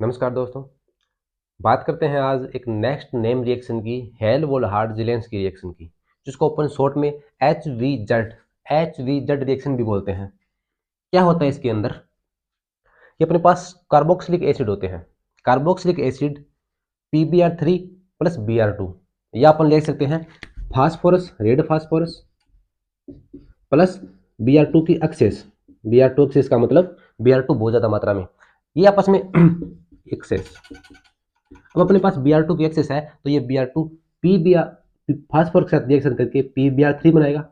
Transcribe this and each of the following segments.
नमस्कार दोस्तों। बात करते हैं आज एक नेक्स्ट नेम रिएक्शन की, हेल वोल्हार्ड ज़ेलेंस्की रिएक्शन की, जिसको अपन शॉर्ट में एच वी जेड रिएक्शन भी बोलते हैं। क्या होता है इसके अंदर? ये अपने पास कार्बोक्सिलिक एसिड होते हैं। Carboxylic acid PbR3 plus Br2, या अपन ले सकते हैं phosphorus, red phosphorus plus Br2 की एक्सेस। Br2 एक्सेस का मतलब Br2 बहुत ज़्यादा मात्रा में, ये आपस में एक्सेस। अब अपने पास Br2 की एक्सेस है तो ये Br2 P B are phosphorus के साथ रिएक्शन करके PbR3 बनाएगा,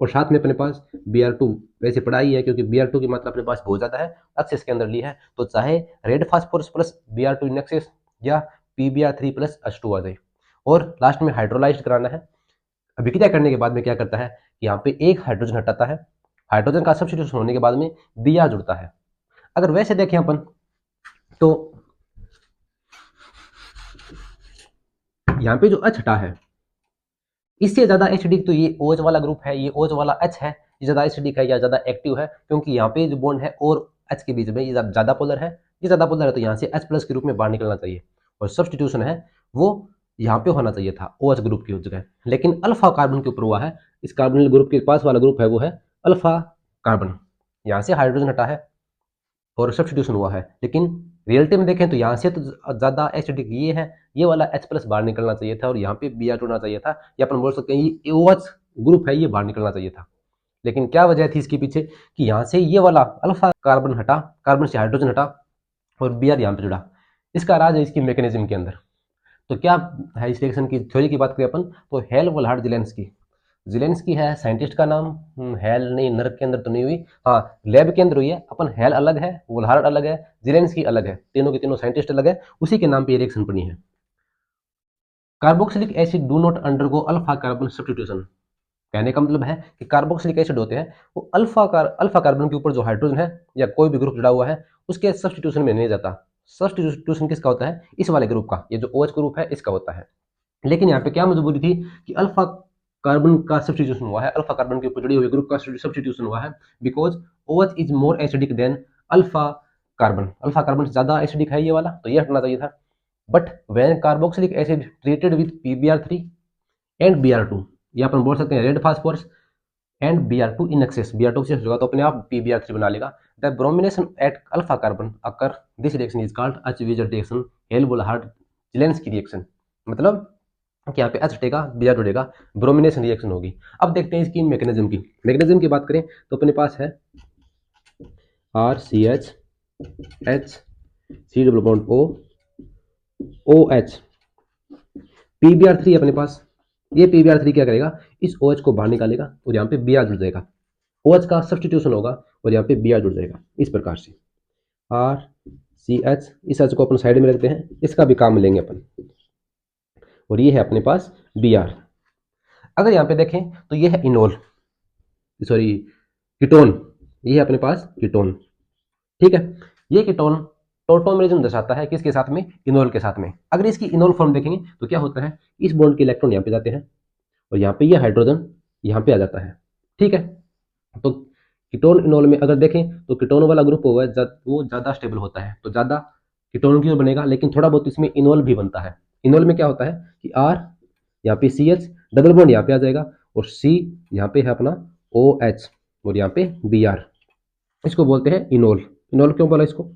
और साथ में अपने पास Br2 वैसे पड़ा ही है क्योंकि Br2 की मात्रा अपने पास बहुत ज़्यादा है, एक्सेस के अंदर ली है, तो चाहे red phosphorus plus Br2 in access या PbR3 प्लस H2 आ जाए, और लास्ट में हाइड्रोलाइज कराना है। अभिक्रिया करने के बाद में क्या करता है, यहाँ पे एक हाइड्रोजन हटाता है, हाइड्रोजन का सब्स्टिट्यूशन होने के बाद में Br जुड़ता है। अगर वैसे देखें अपन तो यहाँ पे जो H हटा है, इससे ज्यादा एसिडिक तो ये ओज वाला ग्रुप है, ये ओज वाला H है, ये ज्यादा एसिडिक है या ज्यादा एक्टिव है, क्योंकि यहाँ पे जो बॉन्ड है और H के बीच में ये ज्यादा पोलर है। ये ज्यादा पोलर है तो यहाँ से H प्लस के रूप में बाहर निकलना चाहिए, और सब्सटीट्यूशन है वो यहाँ पे होना चाहिए था OH ग्रुप की जगह, लेकिन अल्फा कार्बन के ऊपर हुआ है। इस कार्बोनिल ग्रुप के पास वाला ग्रुप है वो है अल्फा कार्बन। यहाँ से हाइड्रोजन हटा है और सब्स्टिट्यूशन हुआ है, लेकिन रियलिटी में देखें तो यहाँ से तो ज़्यादा एसिडिक ये है, ये वाला H प्लस बाहर निकलना चाहिए था और यहाँ पे Br2 होना चाहिए था, या अपन बोल सकते हैं ये OH ग्रुप है, ये बाहर निकलना चाहिए था। लेकिन क्या वजह थी इसके पीछे कि यहाँ से ये वाला अल्फा कार्बन हटा, कार्बन से हाइड्रोजन हटा और Br यहाँ पे जुड़ा। इसका राज है इसकी मैकेनिज्म के अंदर। तो क्या है इस रिएक्शन की थ्योरी की बात करें अपन तो हेल वोल्हार्ड ज़ेलेंस्की, ज़ेलेंस्की है साइंटिस्ट का नाम। हेल नहीं, नर्क के अंदर तो नहीं हुई, हाँ लैब के अंदर हुई है। अपन हेल अलग है, वोल्हार्ड अलग है, ज़ेलेंस्की अलग है, तीनों के तीनों साइंटिस्ट अलग है, उसी के नाम पे ये रिएक्शन बनी है। Carboxylic acid do not undergo alpha carbon substitution. कहने का मतलब है कि कार्बोक्सिलिक एसिड होते हैं वो अल्फा कार्बन के ऊपर जो हाइड्रोजन है या कोई भी ग्रुप जुड़ा हुआ है उसके सब्स्टिट्यूशन में नहीं जाता। सब्स्टिट्यूशन किसका होता है? इस वाले ग्रुप का, ये जो OH ग्रुप है इसका होता है। लेकिन यहाँ पे क्या मजबूरी थी कि अल्फा कार्बन का सब्स्टिट्यूशन हुआ है, अल्फा कार्बन के ऊपर जुड़ी हुई ग्रुप का सब्स्टिट्यूशन हुआ है, because OH is more acidic then alpha carbon. Alpha carbon से ज्यादा एसिडिक है ये वाला, तो ये हटना चाहिए था। But when carboxylic acid treated with PbR3 and Br2, या अपन बोल सकते हैं red phosphorus and Br2 in excess, Br2 excess होगा तो अपने आप PbR3 बना लेगा। The bromination at alpha carbon occur, this reaction is called H-Wieser reaction, Hell Volhard Zelinsky reaction. मतलब कि यहाँ पे H हटेगा, Br जुड़ेगा, ब्रोमिनेशन रिएक्शन होगी। अब देखते हैं इसकी मैकेनिज्म की बात करें तो अपने पास है RCH H C double bond O OH, PbR3 अपने पास। ये PbR3 क्या करेगा, इस OH को बाहर निकालेगा और यहाँ पे Br जुड़ जाएगा, OH का सब्स्टिट्यूशन होगा और यहाँ पे Br जुड़ जाएगा। इस प्रकार से RCH, इस H को अपन साइड में रखते हैं, इसका भी काम लेंगे अपन, और ये है अपने पास Br। अगर यहाँ पे देखें तो ये है इनोल, सॉरी कीटोन, ये है अपने पास कीटोन। ठीक है, ये कीटोन टोटोमेरिज्म दर्शाता है किसके साथ में? इनोल के साथ में। अगर इसकी इनोल फॉर्म देखेंगे तो क्या होता है, इस बॉन्ड के इलेक्ट्रॉन यहाँ पे जाते हैं और यहाँ पे ये हाइड्रोजन यहाँ पे आ जाता है। ठीक है, तो कीटोन इनोल में अगर देखें तो कीटोन वाला ग्रुप होगा वो ज़्यादा स्टेबल होता है, तो ज़्यादा कीटोन की ओर बनेगा, लेकिन थोड़ा बहुत इसमें इनोल भी बनता है। इनोल में क्या होता है कि R यहाँ पे CH डबल बॉन्ड यहाँ पे आ जाएगा और C यहाँ पे है अपना OH और यहाँ पे Br, इसको बोलते हैं इनोल। इनोल क्यों बोला इसको?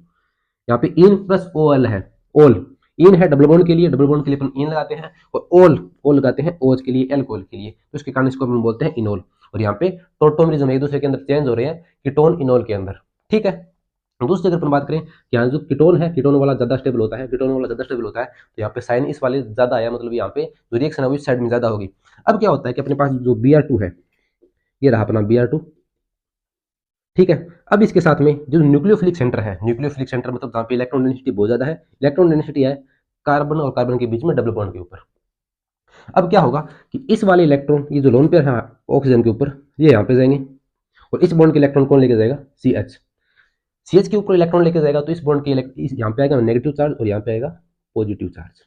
यहाँ पे इन प्लस OL है, ओल। इन है डबल बॉन्ड के लिए, डबल बॉन्ड के लिए अपन इन लगाते हैं, और ओल लगाते हैं OH के लिए, एल्कोहल के लिए, तो इसके कारण इसको अपन बोलते हैं इनोल। और यहाँ पे टोटोमेरिज्म एक दूसरे के अंदर चेंज हो रहे हैं कीटोन इनोल के अंदर। ठीक है, दूसरी अगर अपन बात करें, यहाँ जो कीटोन है, कीटोन वाला ज्यादा स्टेबल होता है, कीटोन वाला ज्यादा स्टेबल होता है, तो यहाँ पे साइन इस वाले ज्यादा आया, मतलब यहाँ पे जो रिएक्शन है वो इस साइड में ज्यादा होगी। अब क्या होता है कि अपने पास जो Br2 है, ये रहा अपना Br2। ठीक है, अब इसके साथ में जो न्यूक्लियोफिलिक सेंटर है, न्यूक्लियोफिलिक सेंटर मतलब जहाँ पे इलेक्ट्रॉन डेंसिटी बहुत ज्यादा है, इलेक्ट्रॉन डेंसिटी है कार्बन और कार्बन के बीच में डबल बॉन्ड के ऊपर। अब क्या होगा कि इस वाले इलेक्ट्रॉन, ये जो लोन पेयर है ऑक्सीजन के ऊपर, ये यहाँ पे जाएंगे, और इस बॉन्ड के इलेक्ट्रॉन कौन लेके जाएगा? CH के ऊपर इलेक्ट्रॉन लेके जाएगा, तो इस बॉन्ड के यहाँ पे आएगा नेगेटिव चार्ज और यहाँ पे आएगा पॉजिटिव चार्ज,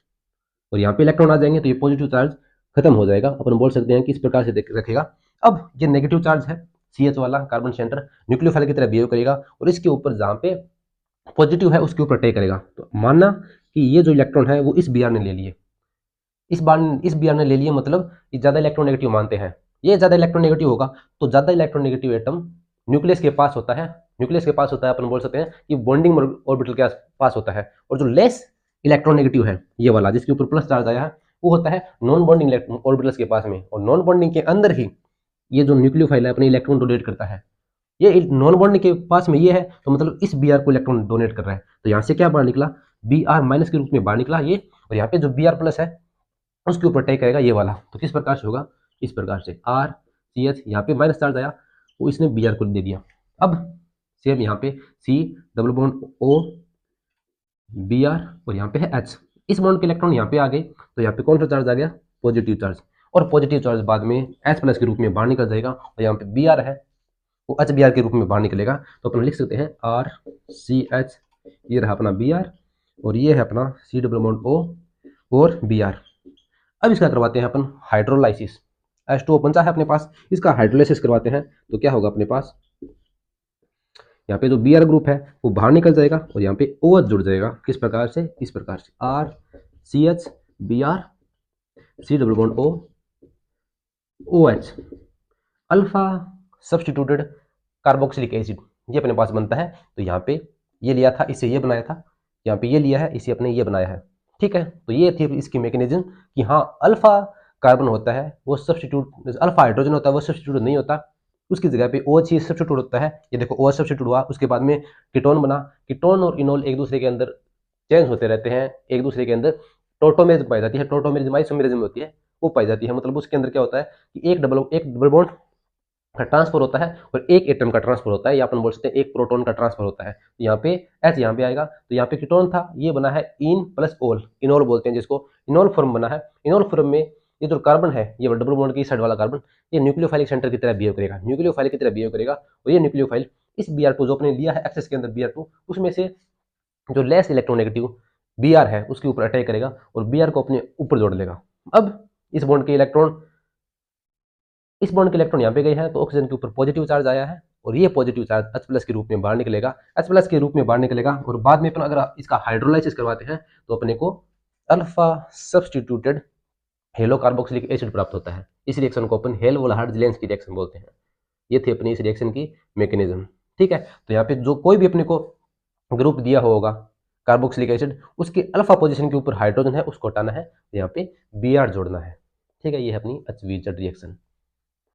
और यहाँ पे इलेक्ट्रॉन आ जाएंगे तो ये पॉजिटिव चार्ज खत्म हो जाएगा। अपन बोल सकते हैं कि इस प्रकार से रखेगा। अब ये नेगेटिव चार्ज है, CH वाला कार्बन सेंटर न्यूक्लियोफाइल की तरह बिहेव करेगा, और इसके ऊपर जहाँ पे पॉजिटिव है उसके ऊपर अटैक करेगा। तो मानना कि ये जो इलेक्ट्रॉन है वो इस Br ने ले लिए, इस Br ने ले लिए, मतलब ये ज़्यादा इलेक्ट्रोनेगेटिव मानते हैं, ये ज़्यादा इलेक्ट्रोनेगेटिव होगा। तो ज़्यादा इलेक्ट्रोनेगेटिव एटम न्यूक्लियस के पास होता है, न्यूक्लियस के पास होता है, अपन बोल सकते हैं कि बॉन्डिंग ऑर्बिटल के पास होता है। और जो लेस इलेक्ट्रोनेगेटिव है, ये वाला जिसके ऊपर प्लस चार्ज आया है, वो होता है नॉन बॉन्डिंग ऑर्बिटल्स के पास में। और नॉन बॉन्डिंग के अंदर ही ये जो न्यूक्लियोफाइल है अपने इलेक्ट्रॉन डोनेट करता है। ये नॉन बॉन्डिंग के पास में ये है, तो मतलब इस Br को इलेक्ट्रॉन डोनेट कर रहा है। तो यहाँ से क्या बाहर निकला, Br माइनस के रूप में बाहर निकला ये। और यहाँ पे जो Br प्लस है उसके ऊपर अटैक करेगा ये वाला। तो किस प्रकार से होगा, इस प्रकार से RCH, यहाँ पे माइनस चार्ज आया, वो इसने Br को दे दिया। अब सेम यहाँ पे C double bond O Br, और यहाँ पे है H। इस बॉन्ड के इलेक्ट्रॉन यहाँ पे आ गए, तो यहाँ पे कौन सा चार्ज आ गया, पॉजिटिव चार्ज। और पॉजिटिव चार्ज बाद में H प्लस के रूप में बाहर निकल जाएगा, और यहाँ पे Br है वो HBr के रूप में बाहर निकलेगा। तो अपन लिख सकते हैं RCH, ये रहा अपना Br, और ये है अपना C डबल बॉन्ड O और Br। अब इसका करवाते हैं अपन हाइड्रोलाइसिस। H2O बचा है अपने पास, इसका हाइड्रोलाइसिस करवाते हैं। तो क्या होगा अपने पास, यहाँ पे जो Br ग्रुप है वो बाहर निकल जाएगा, और यहाँ पे OH जुड़ जाएगा। किस प्रकार से, इस प्रकार से RCH Br C double bond O OH, alpha substituted carboxylic acid, ये अपने पास बनता है। तो यहाँ पे ये लिया था, इसे ये बनाया था, यहाँ पे ये लिया है, इसे अपने ये बनाया है। ठीक है, तो ये थी इसकी मैकेनिज्म कि हाँ अल्फा कार्बन होता है वो सब्स्टिट्यूट, अल्फा हाइड्रोजन होता है वो सब्स्टिट्यूट नहीं होता, उसकी जगह पे OH ही सब्स्टिट्यूट होता है। ये देखो OH सब्स्टिट्यूट हुआ, उसके बाद में कीटोन बना। कीटोन और इनोल एक दूसरे के अंदर चेंज होते रहते हैं, एक दूसरे के अंदर टोटोमेरिज्म पाई जाती है, टोटोमेरिज्म आइसोमेरिज्म होती है, वो पाई जाती है। मतलब उसके अंदर क्या होता है कि एक डबल बॉन्ड का ट्रांसफर होता है और एक एटम का ट्रांसफर होता है, या अपन बोल सकते हैं एक प्रोटॉन का ट्रांसफर होता है। तो यहाँ पे H यहाँ पे आएगा, तो यहाँ पे कीटोन था, ये बना है इन प्लस ओल, इनोल बोलते हैं जिसको, इनोल फॉर्म बना है। इनोल फॉर्म में ये जो कार्बन है, ये डबल बॉन्ड की साइड वाला कार्बन, ये न्यूक्लियोफाइलिक सेंटर की तरह बिहेव करेगा, न्यूक्लियोफाइल की तरह बिहेव करेगा। और ये न्यूक्लियोफाइल इस Br2 जो अपने लिया है एक्सेस के अंदर Br2, उसमें से जो लेस इलेक्ट्रोनेगेटिव Br है उसके ऊपर अटैक करेगा और Br को अपने ऊपर जोड़ लेगा। अब इस बॉन्ड के इलेक्ट्रॉन यहाँ पे गए हैं, तो ऑक्सीजन के ऊपर पॉजिटिव चार्ज आया है, और ये पॉजिटिव चार्ज H प्लस के रूप में बाहर निकलेगा, H प्लस के रूप में बाहर निकलेगा। और बाद में अपन अगर इसका हाइड्रोलाइसिस करवाते हैं तो अपने को alpha substituted hello carboxylic acid प्राप्त होता है। इस रिएक्शन को अपन हेल वोल्हार्ड-जेलेंस्की रिएक्शन बोलते हैं। ये थी अपनी इस रिएक्शन की मैकेनिज्म। ठीक है, तो यहाँ पे जो कोई भी अपने को ग्रुप दिया होगा कार्बोक्सिलिक एसिड, उसके अल्फा पोजीशन के ऊपर हाइड्रोजन है, उसको हटाना है, यहाँ पे Br जोड़ना है। ठीक है, ये है अपनी HVZ रिएक्शन।